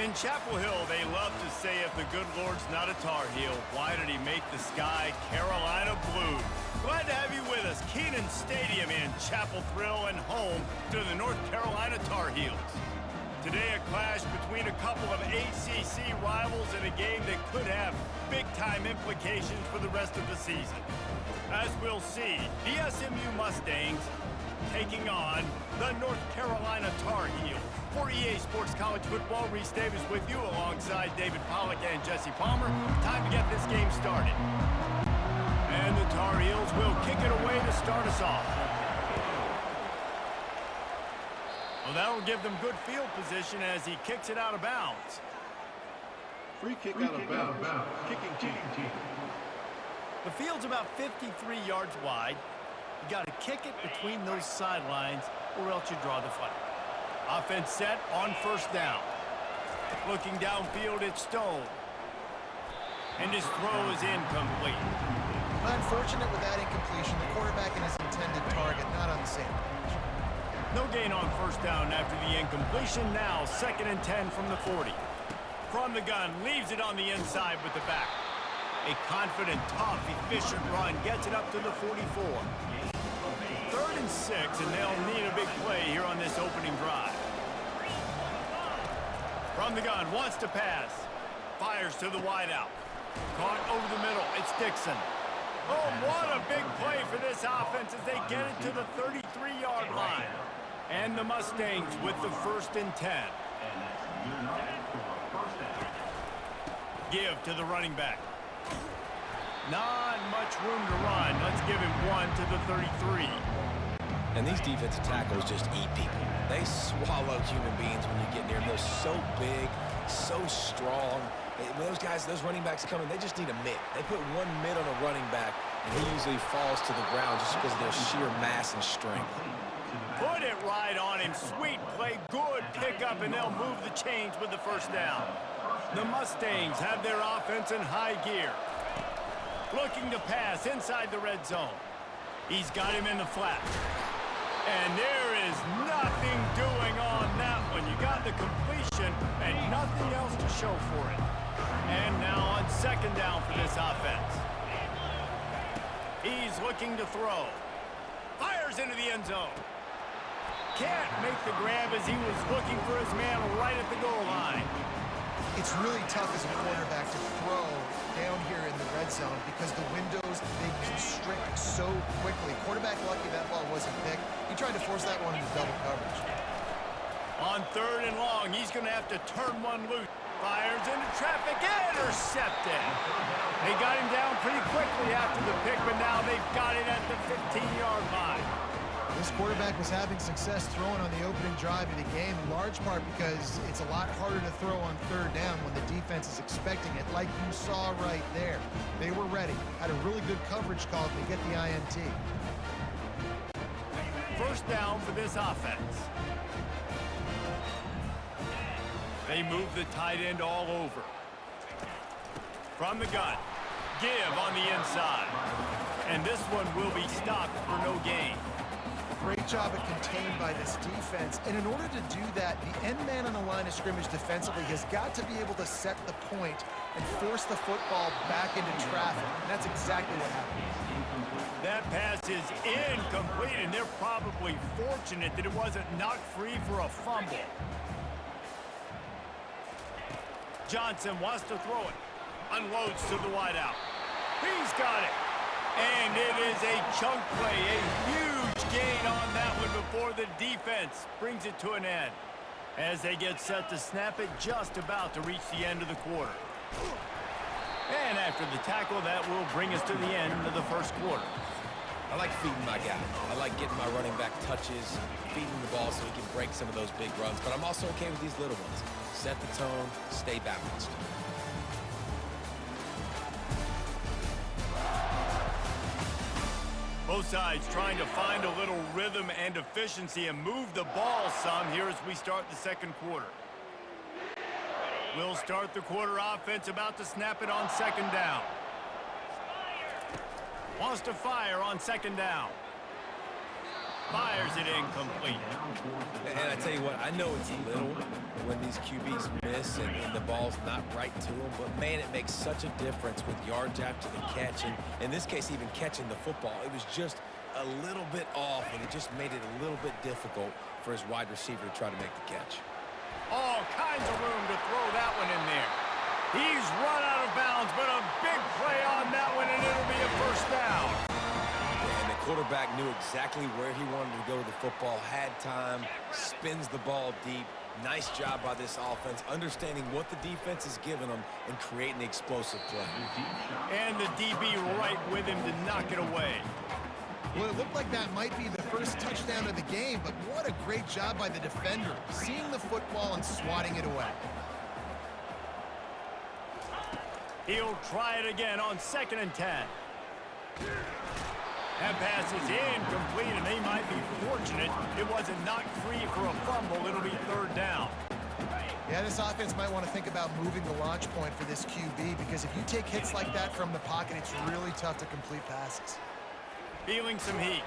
In Chapel Hill, they love to say if the good Lord's not a Tar Heel, why did he make the sky Carolina blue? Glad to have you with us. Kenan Stadium in Chapel Thrill and home to the North Carolina Tar Heels. Today, a clash between a couple of ACC rivals in a game that could have big-time implications for the rest of the season. As we'll see, the SMU Mustangs taking on the North Carolina Tar Heels. For EA Sports College Football, Reese Davis with you alongside David Pollack and Jesse Palmer. Time to get this game started. And the Tar Heels will kick it away to start us off. Well, that'll give them good field position as he kicks it out of bounds. Free kick out of bounds. Kicking team. The field's about 53 yards wide. You got to kick it between those sidelines or else you draw the flag. Offense set on first down. Looking downfield, it's Stone. And his throw is incomplete. Unfortunate with that incompletion. The quarterback and his intended target not on the same page. No gain on first down after the incompletion. Now 2nd and 10 from the 40. From the gun, leaves it on the inside with the back. A confident, tough, efficient run gets it up to the 44. 3rd and 6, and they'll need a big play here on this opening drive. From the gun, wants to pass. Fires to the wideout. Caught over the middle, it's Dixon. Oh, what a big play for this offense as they get it to the 33-yard line. And the Mustangs with the 1st and 10. Give to the running back. Not much room to run. Let's give him one to the 33. And these defensive tackles just eat people. They swallow human beings when you get near them. They're so big, so strong. When those guys, those running backs come in, they just need a mitt. They put one mitt on a running back, and he usually falls to the ground just because of their sheer mass and strength. Put it right on him. Sweet play, good pickup, and they'll move the chains with the first down. The Mustangs have their offense in high gear. Looking to pass inside the red zone. He's got him in the flat. And there is nothing doing on that one. You got the completion and nothing else to show for it. And now on 2nd down for this offense. He's looking to throw. Fires into the end zone. Can't make the grab as he was looking for his man right at the goal line. It's really tough as a quarterback to throw down here in the red zone because the windows, they constrict so quickly. Quarterback lucky that ball wasn't picked. He tried to force that one into double coverage. On 3rd and long, he's going to have to turn one loose. Fires into traffic, intercepted. They got him down pretty quickly after the pick, but now they've got it at the 15-yard line. This quarterback was having success throwing on the opening drive of the game, in large part because it's a lot harder to throw on 3rd down when the defense is expecting it, like you saw right there. They were ready, had a really good coverage call to get the INT. First down for this offense. They move the tight end all over. From the gun, give on the inside. And this one will be stopped for no gain. Great job at contained by this defense. And in order to do that, the end man on the line of scrimmage defensively has got to be able to set the point and force the football back into traffic. And that's exactly what happened. That pass is incomplete, and they're probably fortunate that it wasn't knocked free for a fumble. Johnson wants to throw it. Unloads to the wideout. He's got it. And it is a chunk play, a huge gain on that one before the defense brings it to an end. As they get set to snap it, just about to reach the end of the quarter. And after the tackle, that will bring us to the end of the first quarter. I like feeding my guy. I like getting my running back touches, feeding the ball so he can break some of those big runs. But I'm also okay with these little ones. Set the tone, stay balanced. Both sides trying to find a little rhythm and efficiency and move the ball some here as we start the second quarter. We'll start the quarter offense about to snap it on 2nd down. Wants to fire on 2nd down. fires it incomplete. And I tell you what, I know it's little when these QBs miss and the ball's not right to them, but man, it makes such a difference with yards after the catch, and in this case, even catching the football. It was just a little bit off, and it just made it a little bit difficult for his wide receiver to try to make the catch. All kinds of room to throw that one in there. He's run out of bounds, but a big play on that one, and it'll be a first down. And the quarterback knew exactly where he wanted to go with the football, had time, spins the ball deep. Nice job by this offense, understanding what the defense is giving them and creating the explosive play. And the DB right with him to knock it away. Well, it looked like that might be the first touchdown of the game, but what a great job by the defender, seeing the football and swatting it away. He'll try it again on 2nd and 10. That pass is incomplete, and they might be fortunate it wasn't knocked free for a fumble. It'll be 3rd down. Yeah, this offense might want to think about moving the launch point for this QB, because if you take hits like that from the pocket, it's really tough to complete passes. Feeling some heat.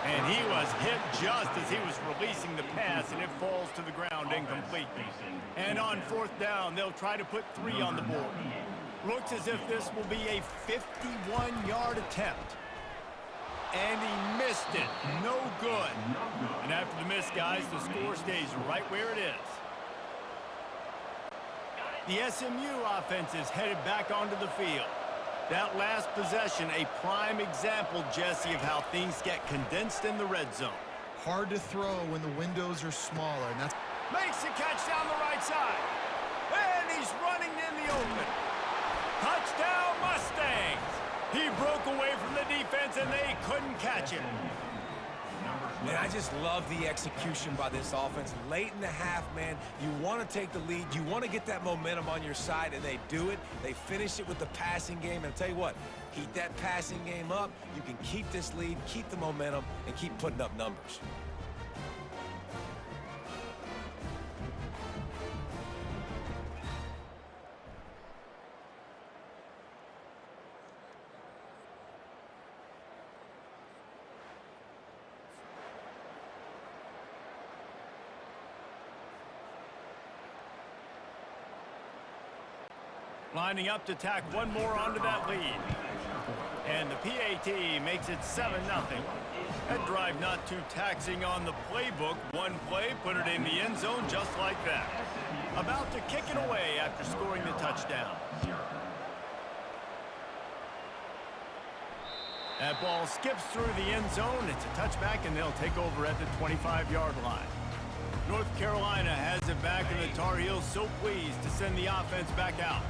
And he was hit just as he was releasing the pass, and it falls to the ground incomplete. And on 4th down, they'll try to put 3 on the board. Looks as if this will be a 51-yard attempt. And he missed it. No good. And after the miss, guys, the score stays right where it is. The SMU offense is headed back onto the field. That last possession, a prime example, Jesse, of how things get condensed in the red zone. Hard to throw when the windows are smaller. And that's Makes the catch down the right side. And he's running in the open. Touchdown, Mustangs! He broke away from the defense, and they couldn't catch him. Man, I just love the execution by this offense. Late in the half, man, you want to take the lead. You want to get that momentum on your side, and they do it. They finish it with the passing game. And I'll tell you what, keep that passing game up. You can keep this lead, keep the momentum, and keep putting up numbers. Lining up to tack one more onto that lead. And the PAT makes it 7-0. That drive not too taxing on the playbook. One play, put it in the end zone just like that. About to kick it away after scoring the touchdown. That ball skips through the end zone. It's a touchback, and they'll take over at the 25-yard line. North Carolina has it back, and the Tar Heels so pleased to send the offense back out.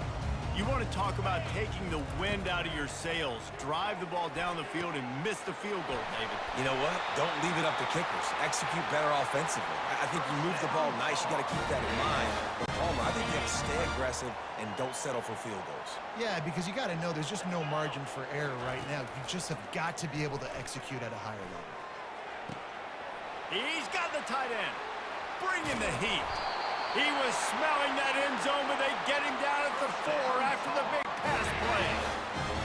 You want to talk about taking the wind out of your sails. Drive the ball down the field and miss the field goal, David. You know what? Don't leave it up to kickers. Execute better offensively. I think you move the ball nice. You got to keep that in mind. But Palmer, I think you have to stay aggressive and don't settle for field goals. Yeah, because you got to know there's just no margin for error right now. You just have got to be able to execute at a higher level. He's got the tight end. Bring in the heat. He was smelling that end zone, but they get him down at the 4 after the big pass play.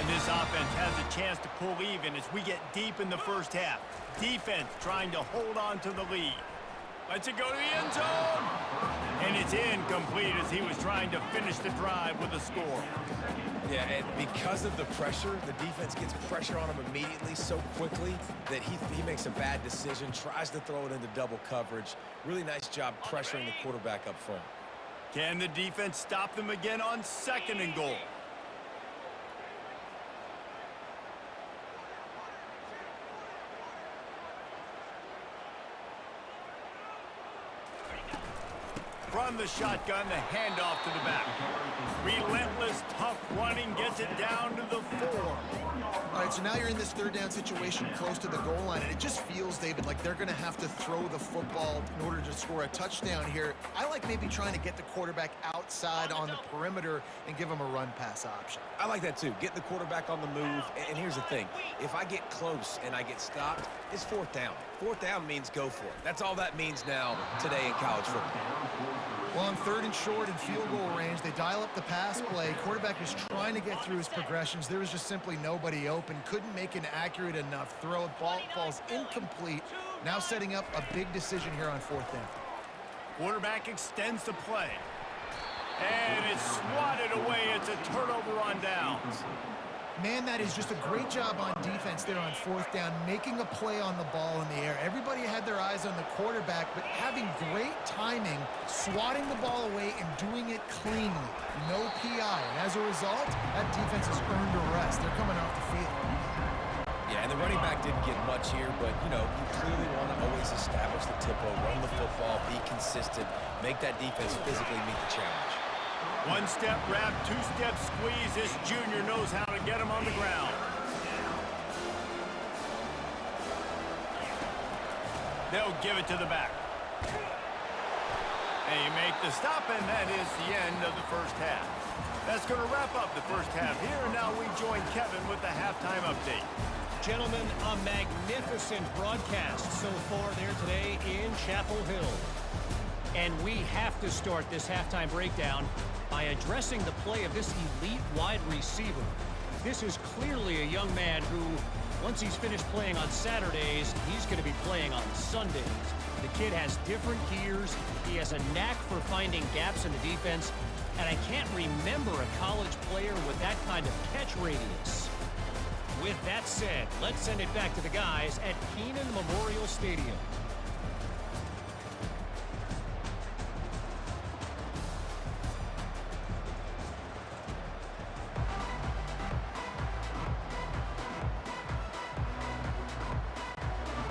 And this offense has a chance to pull even as we get deep in the first half. Defense trying to hold on to the lead. Lets it go to the end zone. And it's incomplete as he was trying to finish the drive with a score. Yeah, and because of the pressure, the defense gets pressure on him immediately so quickly that he makes a bad decision, tries to throw it into double coverage. Really nice job pressuring the quarterback up front. Can the defense stop them again on 2nd and goal? From the shotgun, the handoff to the back. Relentless, tough running, gets it down to the 4. All right, so now you're in this 3rd down situation close to the goal line, and it just feels, David, like they're going to have to throw the football in order to score a touchdown here. I like maybe trying to get the quarterback outside on the perimeter and give him a run-pass option. I like that too. Getting the quarterback on the move. And here's the thing. If I get close and I get stopped, it's 4th down. 4th down means go for it. That's all that means now today in college football. Well, on 3rd and short and field goal range, they dial up the pass play. Quarterback was trying to get through his progressions. There was just simply nobody open. Couldn't make an accurate enough throw. Ball falls incomplete. Now setting up a big decision here on 4th down. Quarterback extends the play. And it's swatted away. It's a turnover on downs. Man, that is just a great job on defense there on 4th down, making a play on the ball in the air. Everybody had their eyes on the quarterback, but having great timing, swatting the ball away and doing it cleanly. No PI. And as a result, that defense has earned a rest. They're coming off the field. Yeah, and the running back didn't get much here, but, you know, you clearly want to always establish the tempo, run the football, be consistent, make that defense physically meet the challenge. One-step wrap, two-step squeeze. This junior knows how to get him on the ground. They'll give it to the back. They make the stop, and that is the end of the first half. That's going to wrap up the first half here, and now we join Kevin with the halftime update. Gentlemen, a magnificent broadcast so far there today in Chapel Hill. And we have to start this halftime breakdown by addressing the play of this elite wide receiver. This is clearly a young man who, once he's finished playing on Saturdays, he's going to be playing on Sundays. The kid has different gears. He has a knack for finding gaps in the defense. And I can't remember a college player with that kind of catch radius. With that said, let's send it back to the guys at Kenan Memorial Stadium.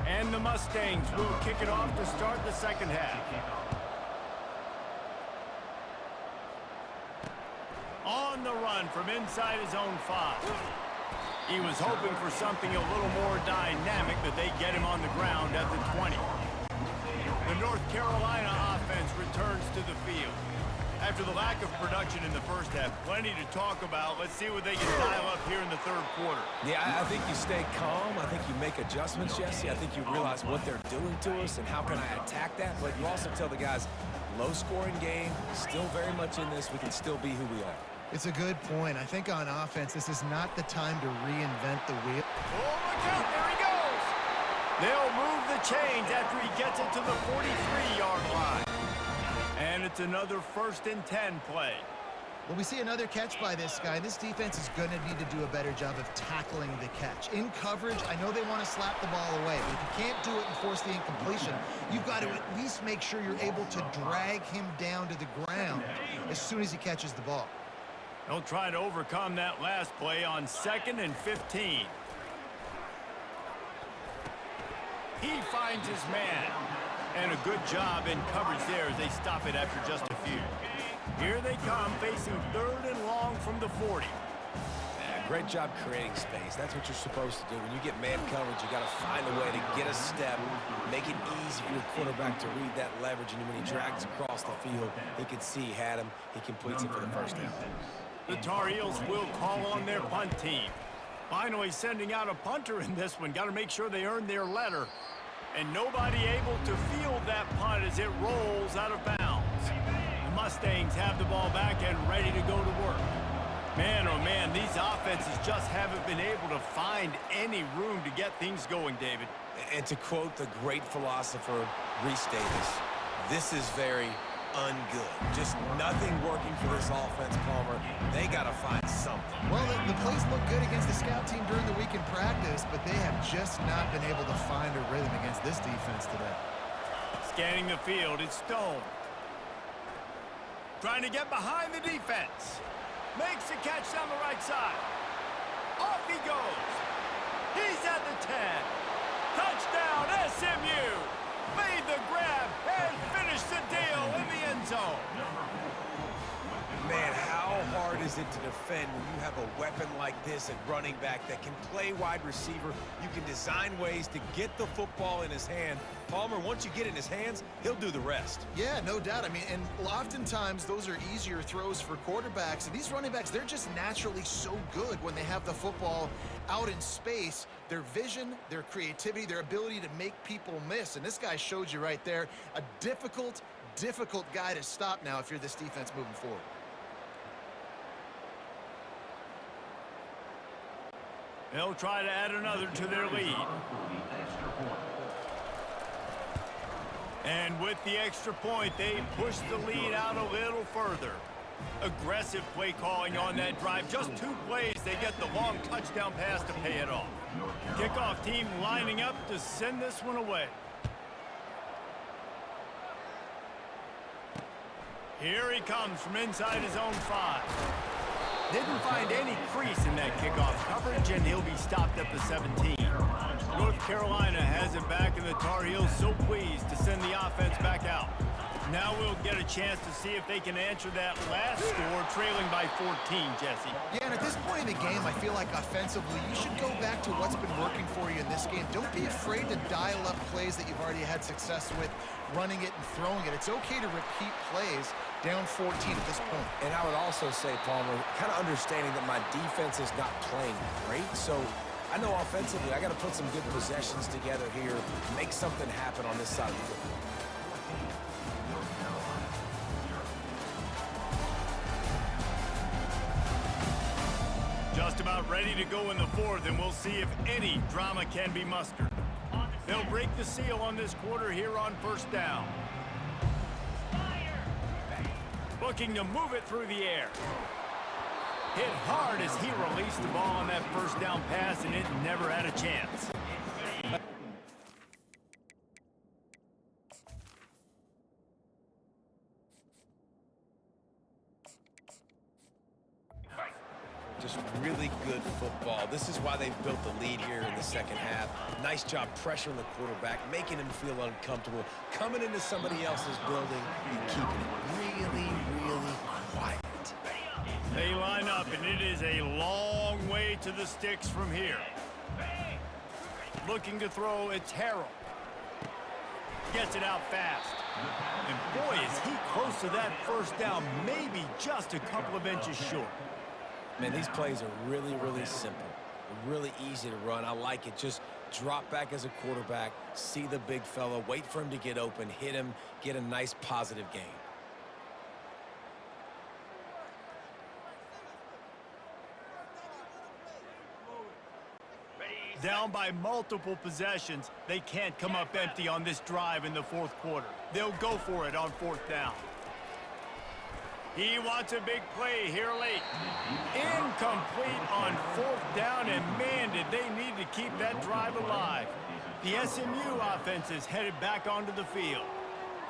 And the Mustangs will kick it off to start the second half. On the run from inside his own 5. He was hoping for something a little more dynamic, but they get him on the ground at the 20. The North Carolina offense returns to the field. After the lack of production in the first half, plenty to talk about. Let's see what they can dial up here in the third quarter. Yeah, I think you stay calm. I think you make adjustments, Jesse. I think you realize what they're doing to us and how can I attack that. But you also tell the guys, low-scoring game, still very much in this. We can still be who we are. It's a good point. I think on offense, this is not the time to reinvent the wheel. Oh, look out. There he goes. They'll move the chains after he gets it to the 43-yard line. And it's another 1st and 10 play. Well, we see another catch by this guy. This defense is going to need to do a better job of tackling the catch. In coverage, I know they want to slap the ball away, but if you can't do it and force the incompletion, you've got to at least make sure you're able to drag him down to the ground as soon as he catches the ball. They'll try to overcome that last play on 2nd and 15. He finds his man. And a good job in coverage there as they stop it after just a few. Here they come, facing 3rd and long from the 40. Yeah, great job creating space. That's what you're supposed to do. When you get man coverage, you got to find a way to get a step, make it easy for your quarterback to read that leverage, and when he drags across the field, he can see he had him. He completes it for the first down. The Tar Heels will call on their punt team. Finally sending out a punter in this one. Got to make sure they earn their letter. And nobody able to field that punt as it rolls out of bounds. The Mustangs have the ball back and ready to go to work. Man, oh man, these offenses just haven't been able to find any room to get things going, David. And to quote the great philosopher, Reese Davis, this is very ungood. Just nothing working for this offense, Palmer. They got to find something. Well, the plays look good against the scout team during the week in practice, but they have just not been able to find a rhythm against this defense today. Scanning the field, it's Stone. Trying to get behind the defense. Makes a catch down the right side. Off he goes. He's at the 10. Touchdown, SMU. Made the grab and finished the deal in the end zone. Man, how hard is it to defend when you have a weapon like this at running back that can play wide receiver? You can design ways to get the football in his hand. Palmer, once you get it in his hands, he'll do the rest. Yeah, no doubt. I mean, and oftentimes those are easier throws for quarterbacks. And these running backs, they're just naturally so good when they have the football out in space. Their vision, their creativity, their ability to make people miss. And this guy showed you right there a difficult, difficult guy to stop now if you're this defense moving forward. They'll try to add another to their lead. And with the extra point, they push the lead out a little further. Aggressive play calling on that drive. Just 2 plays, they get the long touchdown pass to pay it off. Kickoff team lining up to send this one away. Here he comes from inside his own 5. Didn't find any crease in that kickoff coverage, and he'll be stopped at the 17. North Carolina has it back, and the Tar Heels so pleased to send the offense back out. Now we'll get a chance to see if they can answer that last score, trailing by 14, Jesse. Yeah, and at this point in the game, I feel like offensively, you should go back to what's been working for you in this game. Don't be afraid to dial up plays that you've already had success with, running it and throwing it. It's okay to repeat plays down 14 at this point. And I would also say, Palmer, kind of understanding that my defense is not playing great, so I know offensively I got to put some good possessions together here, make something happen on this side of the football. Just about ready to go in the 4th, and we'll see if any drama can be mustered. They'll break the seal on this quarter here on 1st down. Looking to move it through the air. Hit hard as he released the ball on that 1st down pass, and it never had a chance. Just really good football. This is why they've built the lead here in the 2nd half. Nice job pressuring the quarterback, making him feel uncomfortable, coming into somebody else's building and keeping it really, really quiet. They line up, and it is a long way to the sticks from here. Looking to throw, it's Harrell. Gets it out fast. And boy, is he close to that 1st down, maybe just a couple of inches short. Man, these plays are really, really simple. Really easy to run. I like it. Just drop back as a quarterback, see the big fella, wait for him to get open, hit him, get a nice positive gain. Down by multiple possessions, they can't come up empty on this drive in the 4th quarter. They'll go for it on 4th down. He wants a big play here late. Incomplete on 4th down, and man, did they need to keep that drive alive. The SMU offense is headed back onto the field.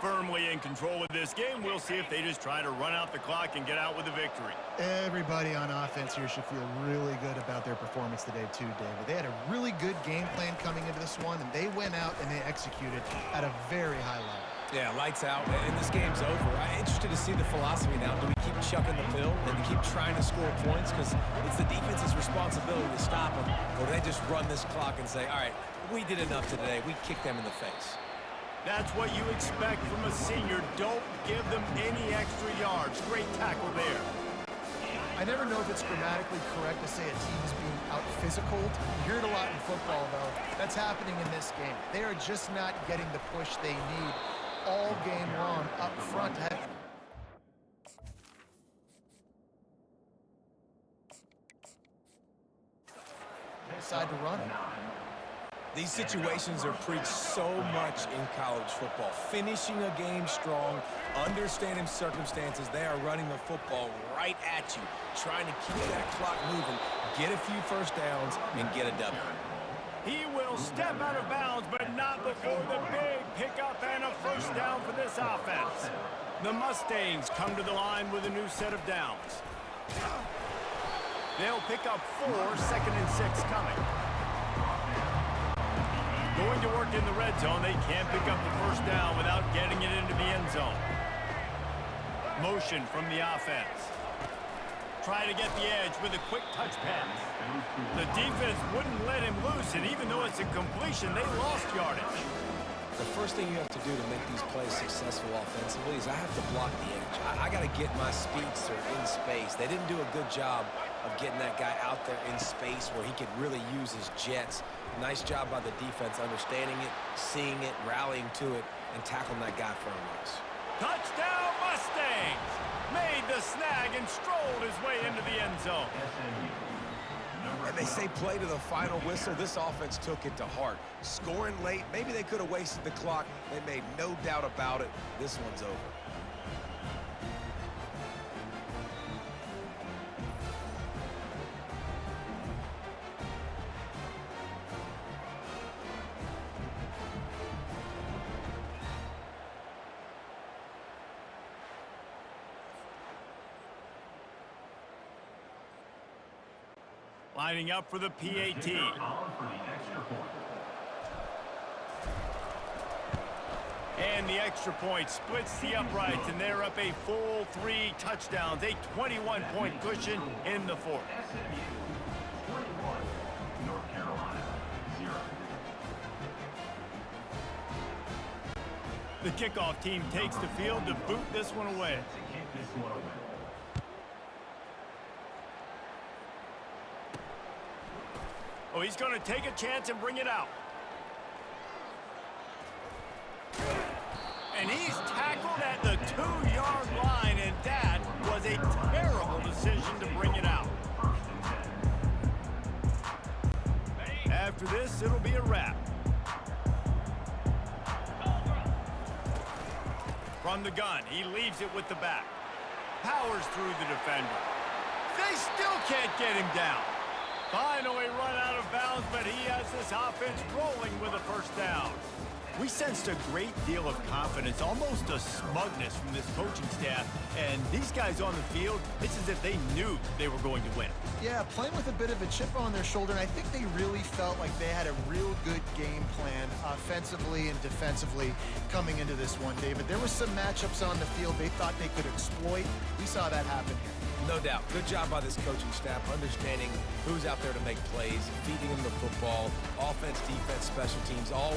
Firmly in control of this game, we'll see if they just try to run out the clock and get out with a victory. Everybody on offense here should feel really good about their performance today too, David. They had a really good game plan coming into this one, and they went out and they executed at a very high level. Yeah, lights out, and this game's over. I'm interested to see the philosophy now. Do we keep chucking the pill and keep trying to score points because it's the defense's responsibility to stop them, or do they just run this clock and say, all right, we did enough today. We kicked them in the face. That's what you expect from a senior. Don't give them any extra yards. Great tackle there. I never know if it's grammatically correct to say a team is being out-physical. You hear it a lot in football, though. That's happening in this game. They are just not getting the push they need all game long up front. Decide to run it. These situations are preached so much in college football. Finishing a game strong, understanding circumstances. They are running the football right at you, trying to keep that clock moving, get a few 1st downs, and get a W. He will step out of bounds, but not before the big pickup and a 1st down for this offense. The Mustangs come to the line with a new set of downs. They'll pick up 4, 2nd and 6 coming. Going to work in the red zone, they can't pick up the 1st down without getting it into the end zone. Motion from the offense. Try to get the edge with a quick touch pass. The defense wouldn't let him loose, and even though it's a completion, they lost yardage. The first thing you have to do to make these plays successful offensively is I have to block the edge. I got to get my speedster in space. They didn't do a good job of getting that guy out there in space where he could really use his jets. Nice job by the defense understanding it, seeing it, rallying to it, and tackling that guy for a loss. Touchdown Mustangs! Made the snag and strolled his way into the end zone. And they say play to the final whistle. This offense took it to heart. Scoring late, maybe they could have wasted the clock. They made no doubt about it. This one's over. Lining up for the PAT. And the extra point splits the uprights, and they're up a full 3 touchdowns, a 21-point cushion in the fourth. SMU 21, North Carolina 0. The kickoff team takes the field to boot this one away. To kick this one away. Oh, he's going to take a chance and bring it out. And he's tackled at the 2-yard line, and that was a terrible decision to bring it out. After this, it'll be a wrap. From the gun, he leaves it with the back. Powers through the defender. They still can't get him down. Finally run out of bounds, but he has this offense rolling with a first down. We sensed a great deal of confidence, almost a smugness from this coaching staff. And these guys on the field, it's as if they knew they were going to win. Yeah, playing with a bit of a chip on their shoulder, and I think they really felt like they had a real good game plan offensively and defensively coming into this one, David. There was some matchups on the field they thought they could exploit. We saw that happen here. No doubt. Good job by this coaching staff, understanding who's out there to make plays, feeding them the football, offense, defense, special teams, all